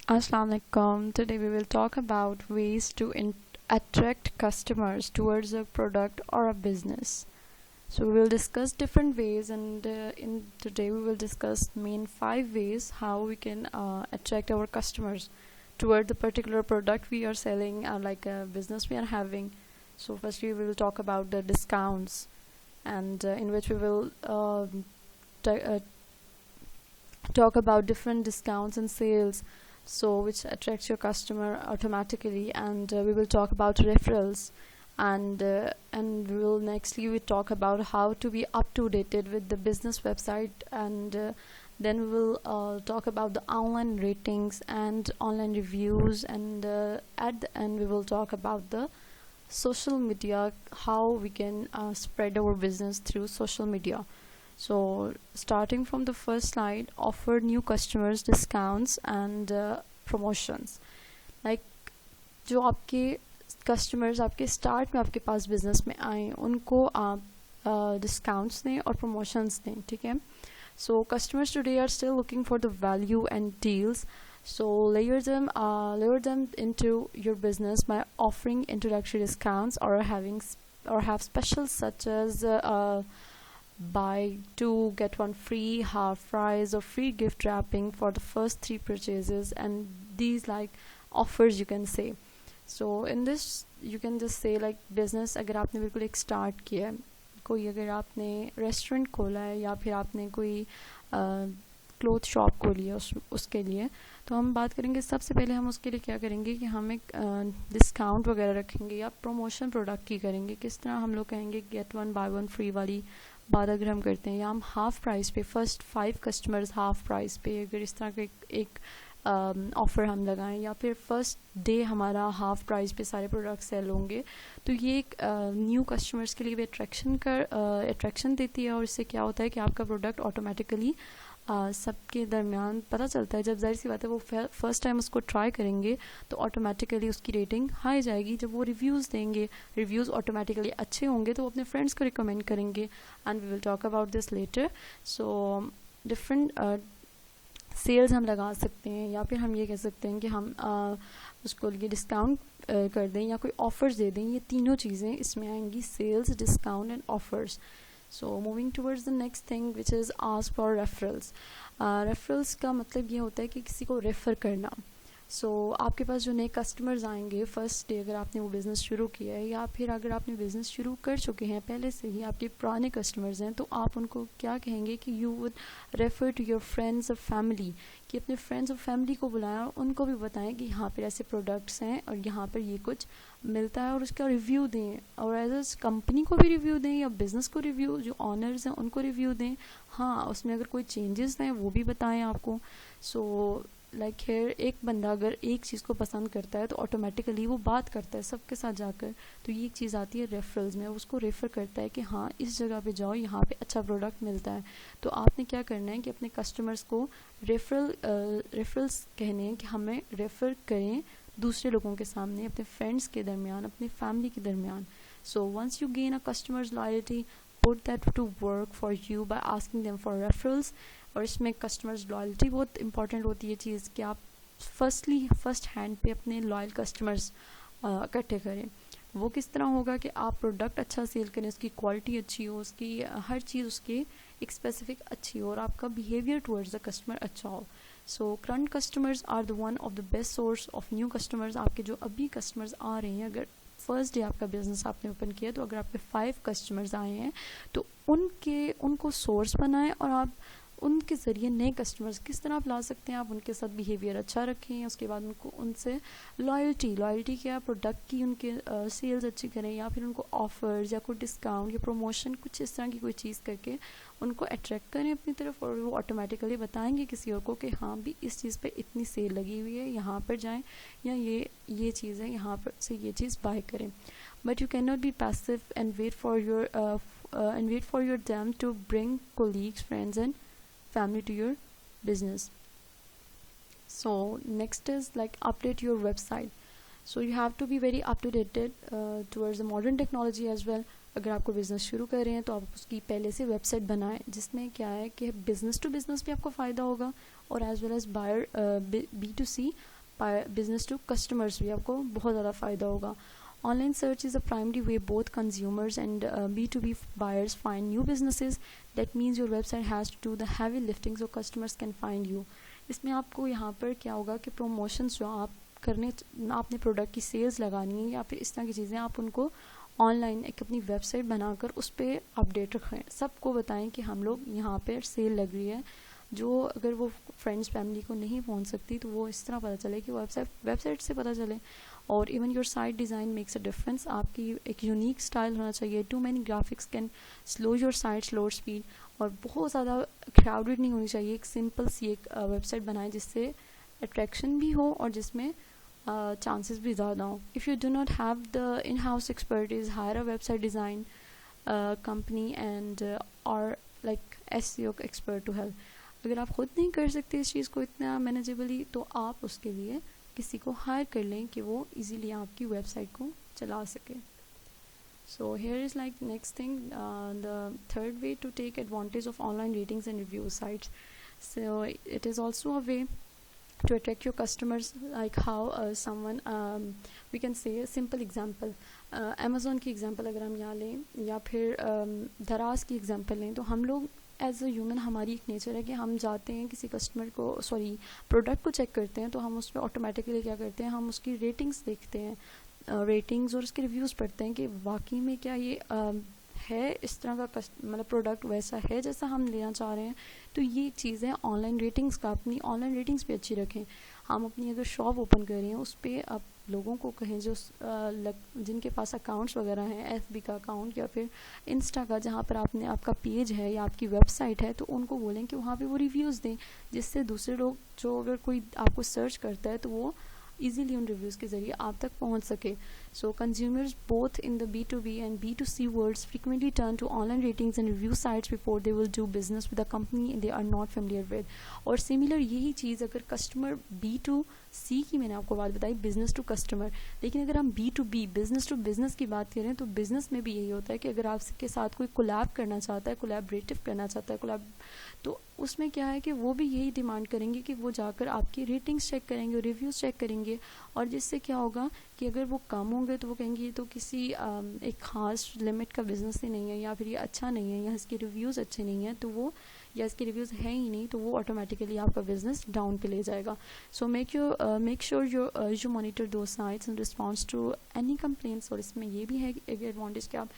Assalamu alaikum. Today we will talk about ways to attract customers towards a product or a business. So we will discuss different ways, and in today we will discuss main 5 ways how we can attract our customers toward the particular product we are selling, like a business we are having. So firstly we will talk about the discounts, and in which we will t- uh, talk about different discounts and sales, so which attracts your customer automatically. And we will talk about referrals, and we will nextly we talk about how to be up to dated with the business website. And then we will talk about the online ratings and online reviews. And at the end we will talk about the social media, how we can spread our business through social media. So starting from the first slide, offer new customers discounts and promotions. Like जो आपके customers आपके start में आपके पास business में आए, उनको आप discounts दें और प्रमोशंस दें, ठीक है. So customers today are still looking for the value and deals. So layer them into your business by offering introductory discounts or or have specials such as buy two get one free, half price, or free gift wrapping for the first 3 purchases. And these like offers you can say. So in this you can just say like business अगर आपने बिल्कुल एक start किया है, कोई अगर आपने restaurant खोला है या फिर आपने कोई क्लोथ शॉप खोली है उसके लिए, तो हम बात करेंगे सबसे पहले हम उसके लिए क्या करेंगे कि हम एक डिस्काउंट वगैरह रखेंगे या प्रमोशन प्रोडक्ट की करेंगे. किस तरह हम लोग कहेंगे get one by one free वाली बात अगर हम करते हैं, या हम हाफ प्राइस पे फर्स्ट 5 कस्टमर्स हाफ प्राइस पे, अगर इस तरह का एक ऑफ़र हम लगाएं, या फिर फर्स्ट डे हमारा हाफ प्राइस पे सारे प्रोडक्ट सेल होंगे, तो ये एक न्यू कस्टमर्स के लिए भी अट्रैक्शन देती है. और इससे क्या होता है कि आपका प्रोडक्ट ऑटोमेटिकली सबके दरमियान पता चलता है. जब जाहिर सी बात है वो फर्स्ट टाइम उसको ट्राई करेंगे तो ऑटोमेटिकली उसकी रेटिंग हाई जाएगी. जब वो रिव्यूज़ देंगे, रिव्यूज़ ऑटोमेटिकली अच्छे होंगे तो वो अपने फ्रेंड्स को रिकमेंड करेंगे. And we will talk about this later. So different sales हम लगा सकते हैं, या फिर हम ये कह सकते हैं कि हम उसको लिए डिस्काउंट कर दें या कोई ऑफ़र्स दे दें. ये तीनों चीज़ें इसमें आएंगी, sales, discount and offers. So moving towards the next thing, which is ask for referrals. Referrals का मतलब ये होता है कि किसी को रेफ़र करना. So आपके पास जो नए कस्टमर्स आएंगे फर्स्ट डे, अगर आपने वो बिज़नेस शुरू किया है, या फिर अगर आपने बिज़नेस शुरू कर चुके हैं पहले से ही, आपके पुराने कस्टमर्स हैं, तो आप उनको क्या कहेंगे कि you would refer to your friends और फैमिली, कि अपने फ्रेंड्स और फैमिली को बुलाएं और उनको भी बताएं कि यहाँ पर ऐसे प्रोडक्ट्स हैं और यहाँ पर ये कुछ मिलता है, और उसका रिव्यू दें. और एज अ कंपनी को भी रिव्यू दें, या बिज़नेस को रिव्यू, जो ऑनर्स हैं उनको रिव्यू दें. हाँ, उसमें अगर कोई चेंजेस हैं वो भी बताएं आपको. सो लाइक हेयर एक बंदा अगर एक चीज़ को पसंद करता है तो ऑटोमेटिकली वो बात करता है सबके साथ जाकर. तो ये एक चीज़ आती है रेफरल्स में, उसको रेफ़र करता है कि हाँ इस जगह पे जाओ, यहाँ पे अच्छा प्रोडक्ट मिलता है. तो आपने क्या करना है कि अपने कस्टमर्स को रेफरल्स कहने हैं कि हमें रेफ़र करें दूसरे लोगों के सामने, अपने फ्रेंड्स के दरमियान, अपने फैमिली के दरमियान. So once you gain a customers loyalty, put that to work for you by asking them for referrals. और इसमें कस्टमर्स लॉयल्टी बहुत इंपॉर्टेंट होती है चीज़, कि आप फर्स्ट हैंड पे अपने लॉयल कस्टमर्स इकट्ठे करें. वो किस तरह होगा कि आप प्रोडक्ट अच्छा सेल करें, उसकी क्वालिटी अच्छी हो, उसकी हर चीज़ उसकी एक स्पेसिफिक अच्छी हो, और आपका बिहेवियर टुवर्ड्स द कस्टमर अच्छा हो. So current customers are the one of the best source of new customers. आपके जो अभी कस्टमर्स आ रहे हैं, अगर फर्स्ट डे आपका बिजनेस आपने ओपन किया, तो अगर आपके 5 कस्टमर्स आए हैं तो उनको सोर्स बनाएं, और आप उनके ज़रिए नए कस्टमर्स किस तरह आप ला सकते हैं. आप उनके साथ बिहेवियर अच्छा रखें, उसके बाद उनको उनसे लॉयल्टी क्या, प्रोडक्ट की उनके सेल्स अच्छी करें, या फिर उनको ऑफ़र्स या कोई डिस्काउंट या प्रमोशन कुछ इस तरह की कोई चीज़ करके उनको अट्रैक्ट करें अपनी तरफ. और वो ऑटोमेटिकली बताएंगे किसी और को कि हाँ भी इस चीज़ पे इतनी सेल लगी हुई है, यहाँ पर जाएं, या ये चीज़ है, यहाँ पर से ये चीज़ बाय करें. But you can not be passive and wait for your them to bring colleagues, friends and family to your business. So next is like update your website. So you have to be very up to date towards the modern technology as well. अगर आपको business शुरू कर रहे हैं तो आप उसकी पहले से वेबसाइट बनाएं, जिसमें क्या है कि बिज़नेस टू बिज़नेस भी आपको फ़ायदा होगा, और as well as buyer B2C business to customers भी आपको बहुत ज़्यादा फ़ायदा होगा. Online search is a primary way both consumers and B2B buyers find new businesses. That means your website has to do the heavy lifting so customers can find you. इसमें आपको यहाँ पर क्या होगा कि प्रमोशंस जो आप करने आपने प्रोडक्ट की सेल्स लगानी है या फिर इस तरह की चीज़ें आप उनको ऑनलाइन एक अपनी वेबसाइट बनाकर उस पर अपडेट रखें. सबको बताएं कि हम लोग यहाँ पर सेल लग रही है. जो अगर वो फ्रेंड्स फैमिली को नहीं पहुँच सकती तो वो इस तरह पता चले कि वेबसाइट से पता चले. और even your site design makes a difference. आपकी एक यूनिक स्टाइल होना चाहिए. Too many graphics can slow your site slower speed. और बहुत ज़्यादा क्राउडेड नहीं होनी चाहिए. एक सिंपल सी एक वेबसाइट बनाएं जिससे अट्रैक्शन भी हो और जिसमें चांसेस भी ज़्यादा हो. If you do not have the in house expertise hire a website design company and और like SEO expert to help. अगर आप खुद नहीं कर सकते इस चीज़ को इतना मैनेजेबली तो आप उसके लिए किसी को हायर कर लें कि वो इजीली आपकी वेबसाइट को चला सके. So here is like next thing the third way to take advantage of online ratings and review sites. So it is also a way to attract your customers, like how someone we can say a simple example, Amazon की example अगर हम यहाँ लें या फिर दराज की example लें तो हम लोग एज अ ह्यूमन हमारी एक नेचर है कि हम जाते हैं किसी कस्टमर को प्रोडक्ट को चेक करते हैं तो हम उस पर ऑटोमेटिकली क्या करते हैं, हम उसकी रेटिंग्स देखते हैं, रेटिंग्स और उसके रिव्यूज़ पढ़ते हैं कि वाकई में क्या ये है इस तरह का मतलब प्रोडक्ट वैसा है जैसा हम लेना चाह रहे हैं. तो ये चीज़ें ऑनलाइन रेटिंग्स का, अपनी ऑनलाइन रेटिंग्स पे अच्छी रखें. हम अपनी अगर शॉप ओपन कर रहे हैं उस पर आप लोगों को कहें जो जिनके पास अकाउंट्स वगैरह हैं, FB का अकाउंट या फिर इंस्टा का जहाँ पर आपका पेज है या आपकी वेबसाइट है, तो उनको बोलें कि वहाँ पे वो रिव्यूज़ दें जिससे दूसरे लोग जो अगर कोई आपको सर्च करता है तो वो easily उन रिव्यूज़ के ज़रिए आप तक पहुंच सके. So consumers both in the B2B and B2C worlds frequently turn to online ratings and review sites before they will do business with a company they are not familiar with. और similar यही चीज़ अगर customer B2C की मैंने आपको बात बताई, business to customer, लेकिन अगर हम B2B बिजनेस टू बिजनेस की बात करें तो बिजनेस में भी यही होता है कि अगर आपके साथ कोई कोलैब करना चाहता है, कोलैबोरेटिव करना चाहता है, तो उसमें क्या है कि वो भी यही डिमांड करेंगे कि वो जाकर आपकी रेटिंग्स चेक करेंगे, रिव्यूज़ चेक करेंगे. और जिससे क्या होगा कि अगर वो कम होंगे तो वो कहेंगे ये तो किसी एक ख़ास लिमिट का बिज़नेस ही नहीं है, या फिर ये अच्छा नहीं है, या इसके रिव्यूज़ अच्छे नहीं हैं, तो वो या इसके रिव्यूज़ हैं ही नहीं, तो वो ऑटोमेटिकली आपका बिज़नेस डाउन पे ले जाएगा. So make sure you monitor two sites in response to any complaints. और इसमें ये भी है एक एडवांटेज कि आप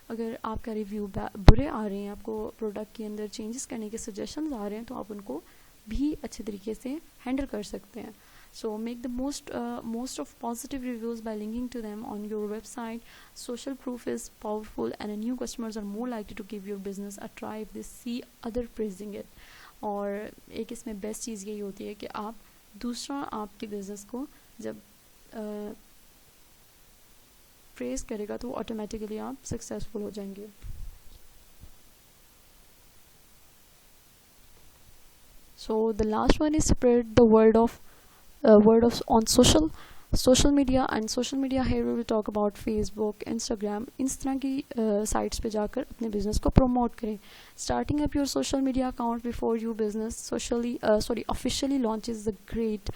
अगर आपका रिव्यू बुरे आ रहे हैं, आपको प्रोडक्ट के अंदर चेंजेस करने के सजेशंस आ रहे हैं, तो आप उनको भी अच्छे तरीके से हैंडल कर सकते हैं. So make the most of positive reviews by linking to them on your website. Social proof is powerful and new customers are more likely to give your business a try if they see other praising it. और एक इसमें best चीज़ यही होती है कि आप दूसरा आपके बिज़नेस को जब प्रेज करेगा तो ऑटोमेटिकली आप सक्सेसफुल हो जाएंगे. So the last one is spread the word of on social media. And social media here we will talk about Facebook, Instagram. इस तरह की साइट्स पे जाकर अपने बिजनेस को प्रमोट करें. Starting up your social media account before your business officially launches is a great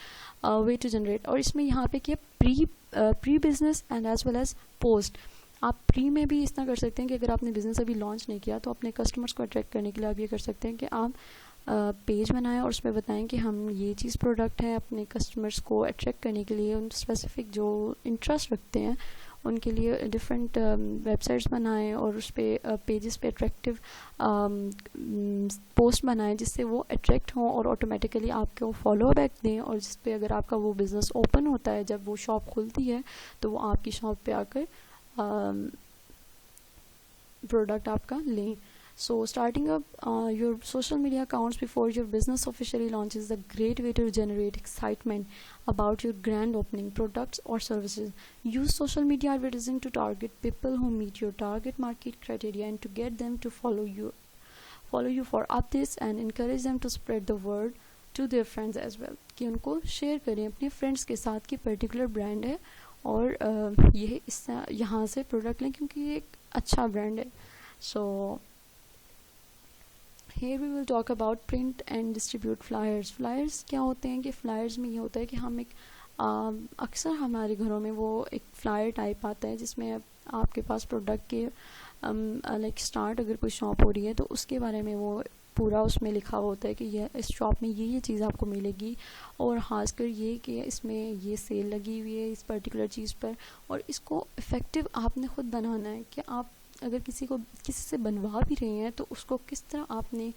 way to generate. और इसमें यहाँ पे क्या pre business and as well as post. आप प्री में भी इस तरह कर सकते हैं कि अगर आपने बिज़नेस अभी लॉन्च नहीं किया तो अपने कस्टमर्स को अट्रैक्ट करने के लिए आप ये कर सकते हैं कि आप पेज बनाएं और उसमें बताएं कि हम ये चीज़ प्रोडक्ट है. अपने कस्टमर्स को अट्रैक्ट करने के लिए उन स्पेसिफिक जो इंटरेस्ट रखते हैं उनके लिए डिफरेंट वेबसाइट्स बनाएं और उस पर पेजेस पे अट्रैक्टिव पोस्ट बनाएं जिससे वो अट्रैक्ट हों और ऑटोमेटिकली आपको फॉलो बैक दें. और जिस पे अगर आपका वो बिज़नेस ओपन होता है, जब वो शॉप खुलती है, तो वो आपकी शॉप पे आकर प्रोडक्ट आपका लें. So starting up your social media accounts before your business officially launches is a great way to generate excitement about your grand opening products or services. Use social media advertising to target people who meet your target market criteria and to get them to follow you for updates and encourage them to spread the word to their friends as well. कि उनको share करें अपने friends के साथ कि particular brand है और ये यहाँ से प्रोडक्ट लें क्योंकि ये एक अच्छा ब्रांड है. So here we will talk about print and distribute flyers. Flyers क्या होते हैं कि flyers में ये होता है कि हम एक अक्सर हमारे घरों में वो एक फ्लायर टाइप आता है जिसमें आपके पास प्रोडक्ट के लाइक स्टार्ट अगर कोई शॉप हो रही है तो उसके बारे में वो पूरा उसमें लिखा होता है कि यह इस शॉप में ये चीज़ आपको मिलेगी, और ख़ासकर ये कि इसमें ये सेल लगी हुई है इस पर्टिकुलर चीज़ पर। और इसको इफ़ेक्टिव आपने ख़ुद बनाना है कि आप अगर किसी से बनवा भी रहे हैं तो उसको किस तरह आपने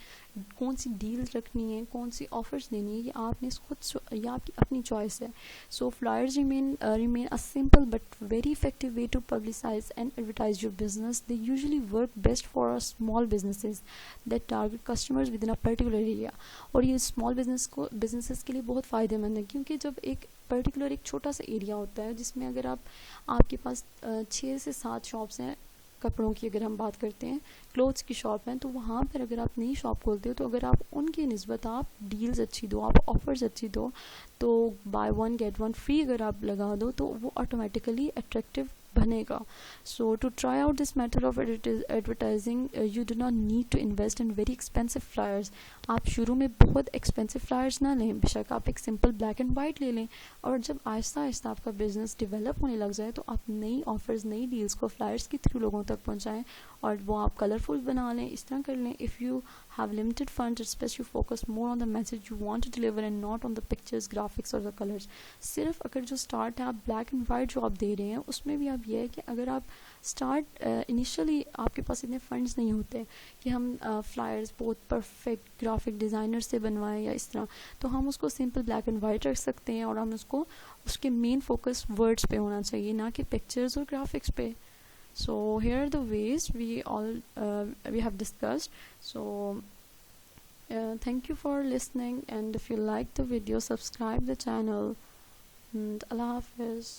कौन सी डील्स रखनी है, कौन सी ऑफर्स देनी है, ये आपने खुद ये आपकी अपनी चॉइस है। सो flyers remain a simple but very effective way to publicize and advertise your business. They usually work best for a small businesses that target customers within a particular area. और ये स्मॉल बिजनेसेस के लिए बहुत फ़ायदेमंद है, क्योंकि जब एक पर्टिकुलर एक छोटा सा एरिया होता है जिसमें अगर आपके पास 6 से 7 शॉप्स हैं, कपड़ों की अगर हम बात करते हैं, क्लोथ्स की शॉप हैं, तो वहाँ पर अगर आप नई शॉप खोलते हो तो अगर आप उनकी निस्बत आप डील्स अच्छी दो, आप ऑफर्स अच्छी दो, तो buy one get one free अगर आप लगा दो तो वो ऑटोमेटिकली अट्रैक्टिव बनेगा। So to try out this method of advertising you do not need to invest in very expensive flyers. आप शुरू में बहुत एक्सपेंसिव फ्लायर्स ना लें, बेशक आप एक सिंपल ब्लैक एंड वाइट ले लें, और जब आहिस्ता आहिस्ता आपका बिजनेस डेवलप होने लग जाए तो आप नई ऑफर्स, नई डील्स को फ्लायर्स के थ्रू लोगों तक पहुंचाएं, और वो आप कलरफुल बना लें, इस तरह कर लें। If you have limited funds, it's best you focus more on the message you want to deliver and not on the pictures, graphics और the colors. सिर्फ अगर जो स्टार्ट है आप ब्लैक एंड वाइट जो आप दे रहे हैं उसमें भी आप ये है कि अगर आप स्टार्ट इनिशियली आपके पास इतने फंड्स नहीं होते कि हम फ्लायर्स बहुत परफेक्ट ग्राफिक डिज़ाइनर से बनवाएं या इस तरह, तो हम उसको सिंपल ब्लैक एंड वाइट रख सकते हैं, और हम उसको उसके मेन फोकस वर्ड्स पे होना चाहिए, ना कि पिक्चर्स और ग्राफिक्स पे। So here are the ways we have discussed. So thank you for listening, and if you like the video, subscribe the channel, and Allah Hafiz.